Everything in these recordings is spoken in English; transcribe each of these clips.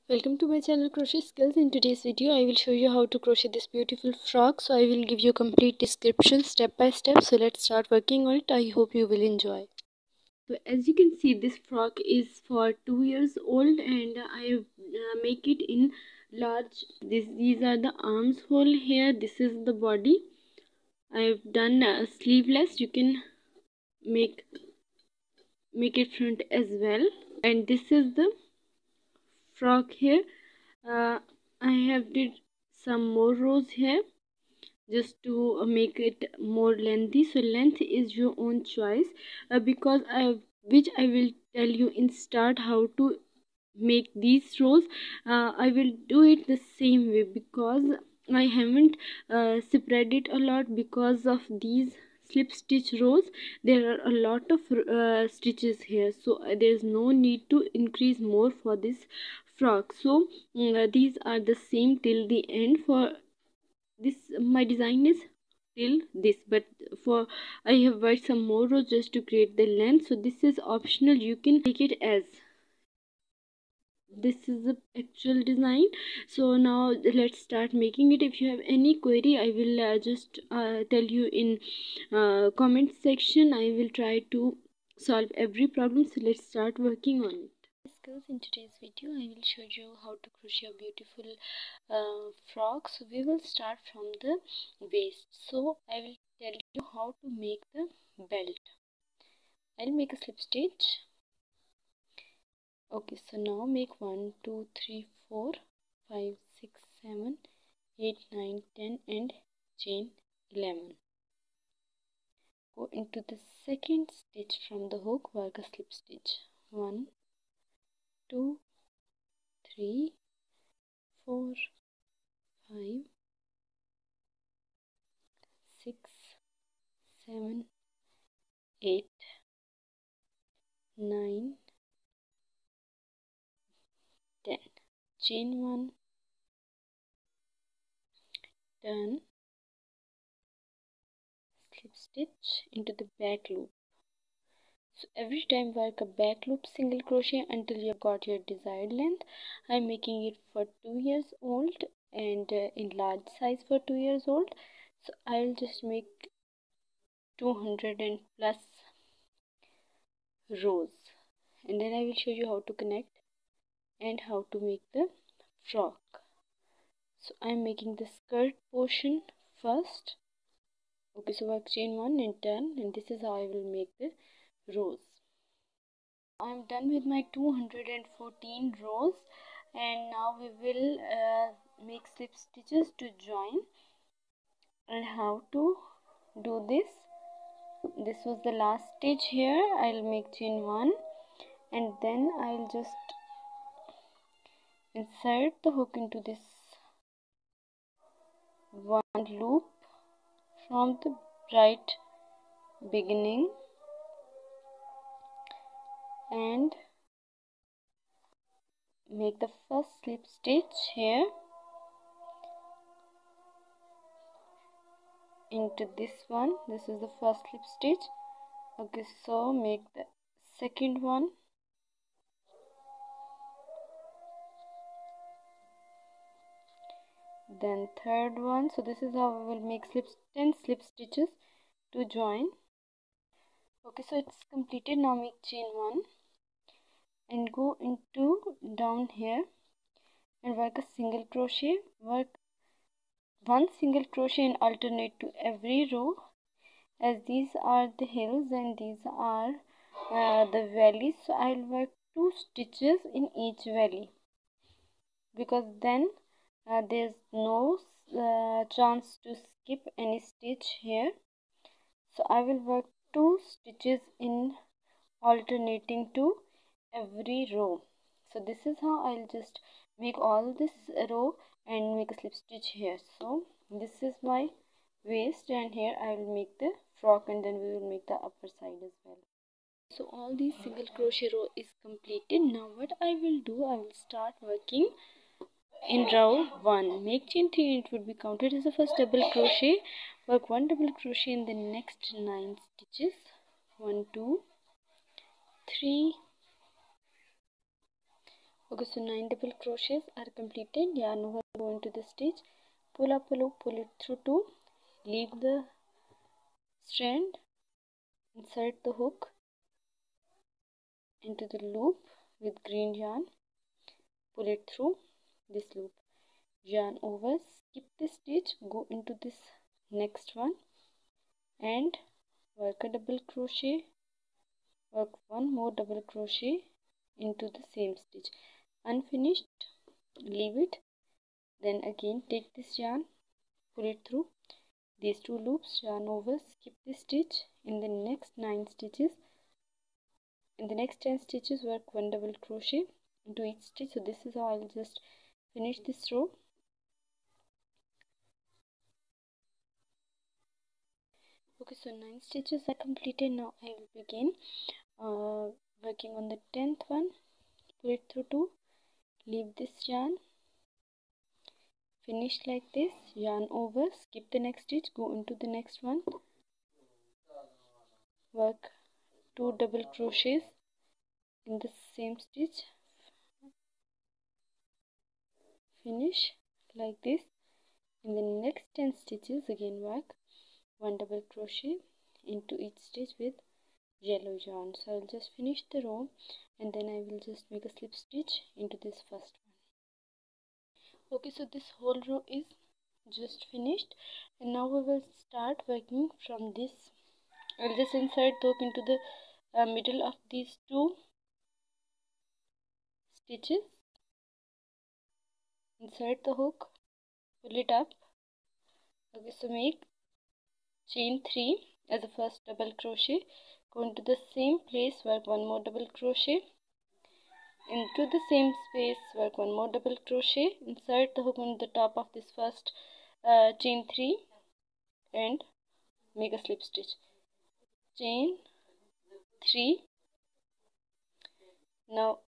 Welcome to my channel Crochet Skills. In today's video I will show you how to crochet this beautiful frock. So I will give you a complete description step by step. So let's start working on it. I hope you will enjoy. So as you can see, this frock is for 2 years old and I make it in large. These are the arms hole here. This is the body. I have done sleeveless. You can make it front as well. And this is the frock here. I have did some more rows here just to make it more lengthy. So length is your own choice, because I will tell you in start how to make these rows. I will do it the same way because I haven't spread it a lot because of these slip stitch rows. There are a lot of stitches here, so there is no need to increase more for this frock. So these are the same till the end. For this my design is till this, but for I have worked some more rows just to create the length. So this is optional, you can take it as this is the actual design. So now let's start making it. If you have any query, I will just tell you in comment section. I will try to solve every problem. So let's start working on it. Skills. In today's video I will show you how to crochet a beautiful frock. So we will start from the waist. So I will tell you how to make the belt. I'll make a slip stitch. Okay, so now make 1 2 3 4 5 6 7 8 9 10 and chain 11. Go into the second stitch from the hook, work a slip stitch. 1 2 3 4 5 6 7 8 9 10. Chain 1, turn, slip stitch into the back loop. So every time work a back loop single crochet until you got your desired length. I'm making it for 2 years old and in large size for 2 years old. So I'll just make 200 and plus rows, and then I will show you how to connect and how to make the frock. So I'm making the skirt portion first. Okay, so work chain 1 and turn, and this is how I will make the rows. I'm done with my 214 rows, and now we will make slip stitches to join. And how to do this? This was the last stitch here. I'll make chain 1 and then I'll just insert the hook into this one loop from the right beginning and make the first slip stitch here into this one. This is the first slip stitch. Okay, so make the second one, then third one. So this is how we will make 10 slip stitches to join. Okay, so it's completed. Now make chain 1 and go into down here and work a single crochet. Work 1 single crochet and alternate to every row, as these are the hills and these are the valleys. So I'll work 2 stitches in each valley, because then there's no chance to skip any stitch here. So I will work 2 stitches in alternating to every row. So this is how I'll just make all this row and make a slip stitch here. So this is my waist, and here I will make the frock, and then we will make the upper side as well. So all these single crochet row is completed. Now what I will do, I will start working in row 1. Make chain 3 and it would be counted as the first double crochet. Work 1 double crochet in the next 9 stitches. 1 2 3. Okay, so 9 double crochets are completed. Yarn over, go into the stitch, pull up a loop, pull it through 2, leave the strand, insert the hook into the loop with green yarn, pull it through this loop, yarn over, skip the stitch, go into this next one and work a double crochet, work one more double crochet into the same stitch, unfinished, leave it, then again take this yarn, pull it through these 2 loops, yarn over, skip the stitch. In the next 9 stitches, in the next 10 stitches, work 1 double crochet into each stitch. So this is how I'll just finish this row. Okay, so 9 stitches are completed. Now I will begin working on the 10th one. Pull it through 2, leave this yarn, finish like this, yarn over, skip the next stitch, go into the next one, work 2 double crochets in the same stitch, finish like this. In the next 10 stitches again work 1 double crochet into each stitch with yellow yarn. So I will just finish the row and then I will just make a slip stitch into this first one. Okay, so this whole row is just finished and now we will start working from this. I will just insert the hook into the middle of these 2 stitches, insert the hook, pull it up. Okay, so make chain 3 as the first double crochet, go into the same place, work 1 more double crochet, into the same space, work 1 more double crochet, insert the hook on the top of this first chain 3 and make a slip stitch, chain 3, now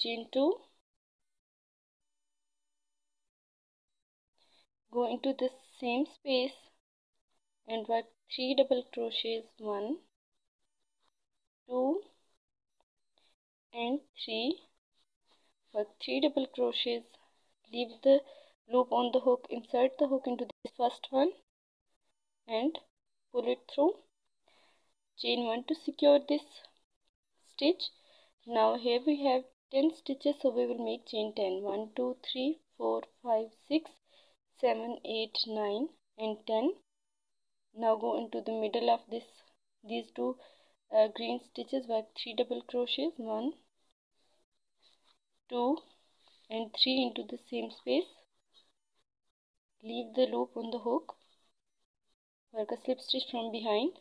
chain 2, go into the same space and work 3 double crochets, 1, 2 and 3, work 3 double crochets, leave the loop on the hook, insert the hook into this first one and pull it through, chain 1 to secure this stitch. Now here we have 10 stitches, so we will make chain 10, 1 2 3 4 5 6 7 8 9 and 10. Now go into the middle of these 2 green stitches, work 3 double crochets, 1 2 and 3 into the same space, leave the loop on the hook, work a slip stitch from behind,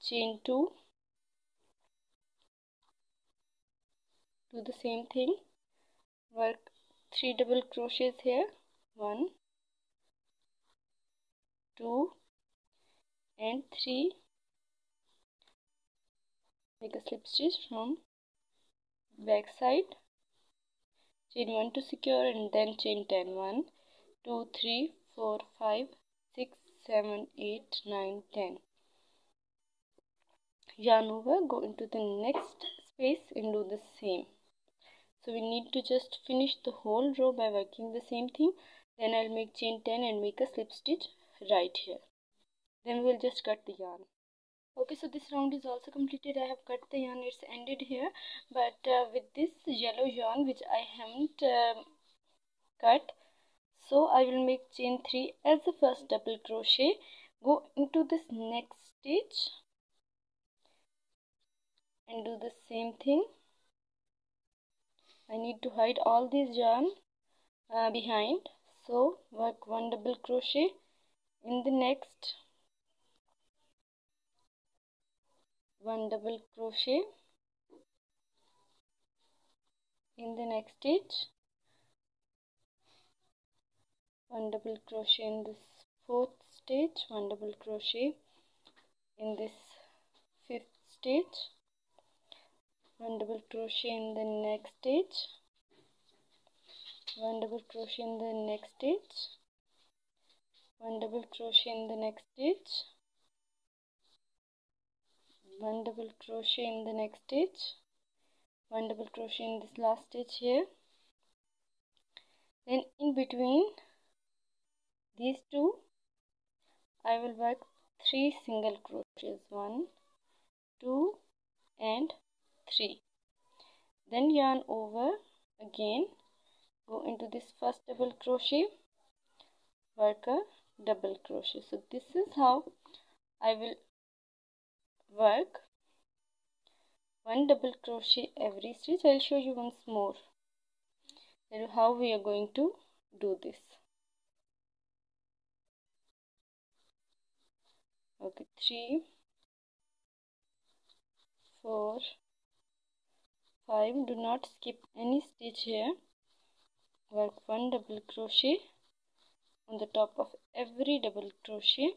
chain 2, do the same thing, work 3 double crochets here, 1 2 and 3, make a slip stitch from back side, chain 1 to secure and then chain 10, 1 2 3 4 5 6 7 8 9 10, yarn over, go into the next space and do the same. So we need to just finish the whole row by working the same thing, then I'll make chain 10 and make a slip stitch right here, then we will just cut the yarn. Okay, so this round is also completed. I have cut the yarn, it's ended here, but with this yellow yarn which I haven't cut, so I will make chain 3 as the first double crochet, go into this next stitch and do the same thing. I need to hide all these yarn behind, so work 1 double crochet in the next, 1 double crochet in the next stitch, 1 double crochet in this 4th stitch, 1 double crochet in this 5th stitch, 1 double crochet in the next stitch, 1 double crochet in the next stitch, 1 double crochet in the next stitch, 1 double crochet in the next stitch, 1 double crochet in this last stitch here. Then in between these two I will work 3 single crochets, 1, 2 and 3. Then yarn over again, go into this first double crochet, work a double crochet. So this is how I will work 1 double crochet every stitch. I'll show you once more how we are going to do this. Okay, 3, 4, 5. Do not skip any stitch here. Work 1 double crochet on the top of every double crochet.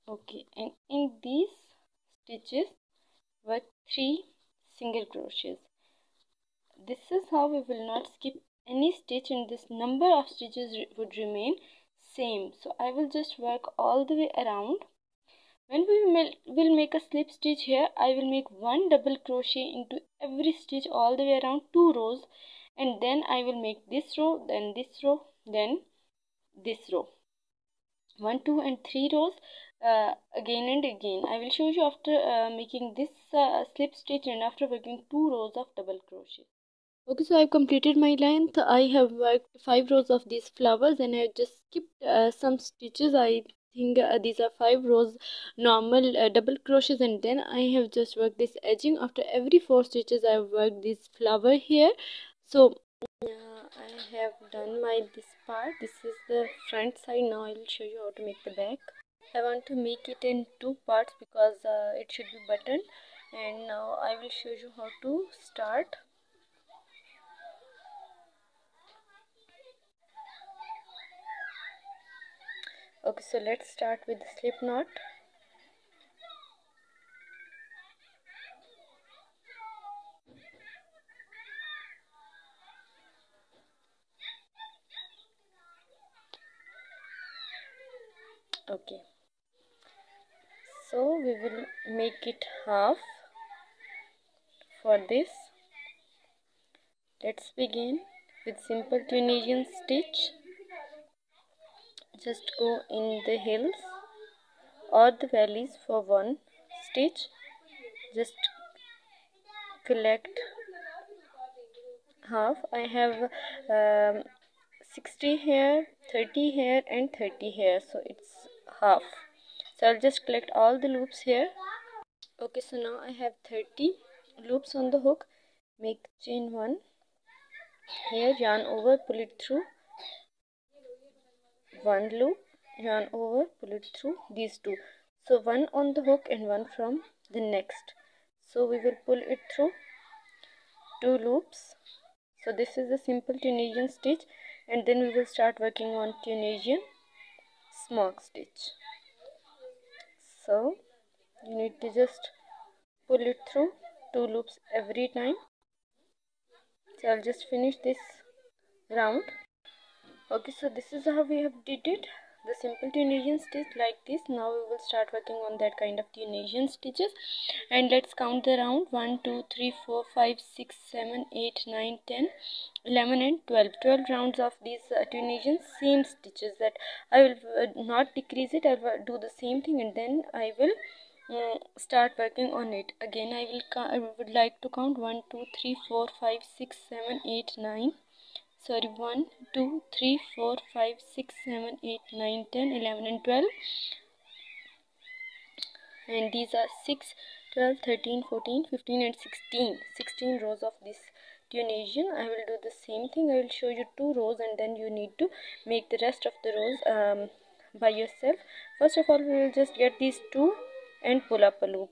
Okay, and in these stitches work 3 single crochets. This is how we will not skip any stitch, and this number of stitches would remain same. So I will just work all the way around. When we will make a slip stitch here, I will make 1 double crochet into every stitch all the way around 2 rows, and then I will make this row, then this row, then this row. 1, 2 and 3 rows again and again. I will show you after making this slip stitch and after working 2 rows of double crochet. Okay, so I have completed my length. I have worked 5 rows of these flowers and I have just skipped some stitches. I think these are 5 rows normal double crochets, and then I have just worked this edging. After every 4 stitches I have worked this flower here. So I have done this part. This is the front side. Now I will show you how to make the back. I want to make it in 2 parts because it should be buttoned, and now I will show you how to start. Okay, so let's start with the slip knot. Okay, so we will make it half. For this, let's begin with simple Tunisian stitch. Just go in the hills or the valleys for 1 stitch. Just collect half. I have 60 here, 30 here and 30 here, so it's half. So I'll just collect all the loops here. Okay, so now I have 30 loops on the hook. Make chain 1 here, yarn over, pull it through 1 loop, yarn over, pull it through these 2. So 1 on the hook and 1 from the next. So we will pull it through 2 loops. So this is a simple Tunisian stitch, and then we will start working on Tunisian smock stitch. So you need to just pull it through 2 loops every time. So I'll just finish this round. Okay, so this is how we have did it, the simple Tunisian stitch like this. Now we will start working on that kind of Tunisian stitches, and let's count the round. 1 2 3 4 5 6 7 8 9 10 11 and 12 rounds of these Tunisian same stitches. That I will not decrease it. I will do the same thing, and then I will start working on it again. I would like to count 1 2 3 4 5 6 7 8 9. Sorry, 1 2 3 4 5 6 7 8 9 10 11 and 12, and these are 6 12 13 14 15 and 16 rows of this Tunisian. I will do the same thing. I will show you 2 rows, and then you need to make the rest of the rows by yourself. First of all, we will just get these 2 and pull up a loop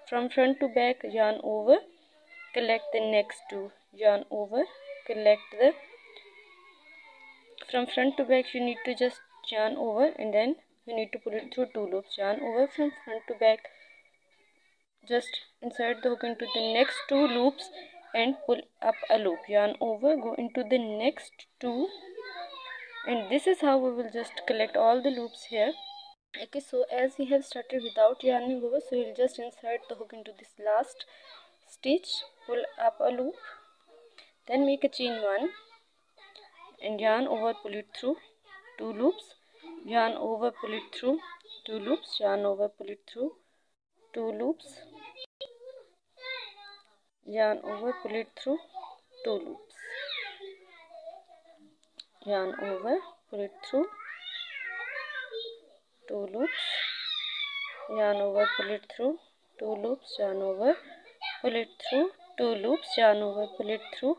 from front to back, yarn over, collect the next 2, yarn over, collect the from front to back. You need to just yarn over, and then you need to pull it through 2 loops, yarn over from front to back, just insert the hook into the next 2 loops and pull up a loop, yarn over, go into the next 2, and this is how we will just collect all the loops here. Okay, so as we have started without yarning over, so we'll just insert the hook into this last stitch, pull up a loop, then make a chain 1 and yarn over, pull it through 2 loops, yarn over, pull it through 2 loops, yarn over, pull it through 2 loops, yarn over, pull it through 2 loops, yarn over, pull it through 2 loops, yarn over, pull it through 2 loops, yarn over, pull it through 2 loops, yarn over, pull it through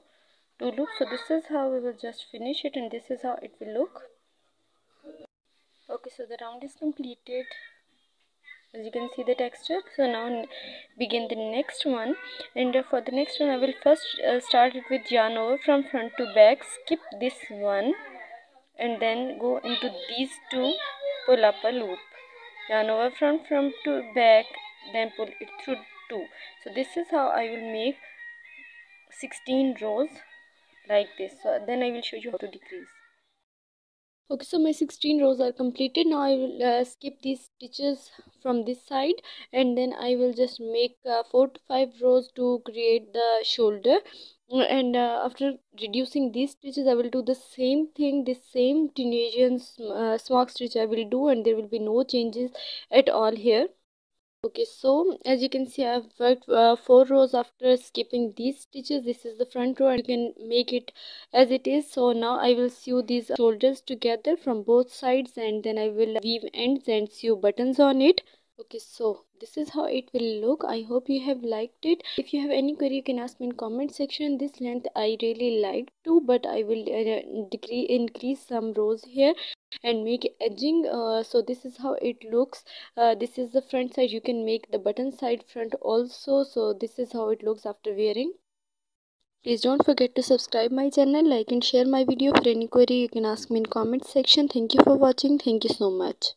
2 loops. So this is how we will just finish it, and this is how it will look. Okay, so the round is completed. As you can see the texture. So now begin the next one, and for the next one I will first start it with yarn over from front to back, skip this one and then go into these two, pull up a loop, yarn over from front to back, then pull it through 2. So this is how I will make 16 rows like this. So then I will show you how to decrease. Okay, so my 16 rows are completed. Now I will skip these stitches from this side, and then I will just make 4 to 5 rows to create the shoulder. And after reducing these stitches, I will do the same thing, the same Tunisian smock stitch I will do, and there will be no changes at all here. Okay, so as you can see, I've worked 4 rows after skipping these stitches. This is the front row, and you can make it as it is. So now I will sew these shoulders together from both sides, and then I will weave ends and sew buttons on it. Okay, so this is how it will look. I hope you have liked it. If you have any query, you can ask me in comment section. This length I really like too, but I will increase some rows here and make edging. So this is how it looks. This is the front side. You can make the button side front also. So this is how it looks after wearing. Please don't forget to subscribe my channel, like and share my video. For any query, you can ask me in comment section. Thank you for watching. Thank you so much.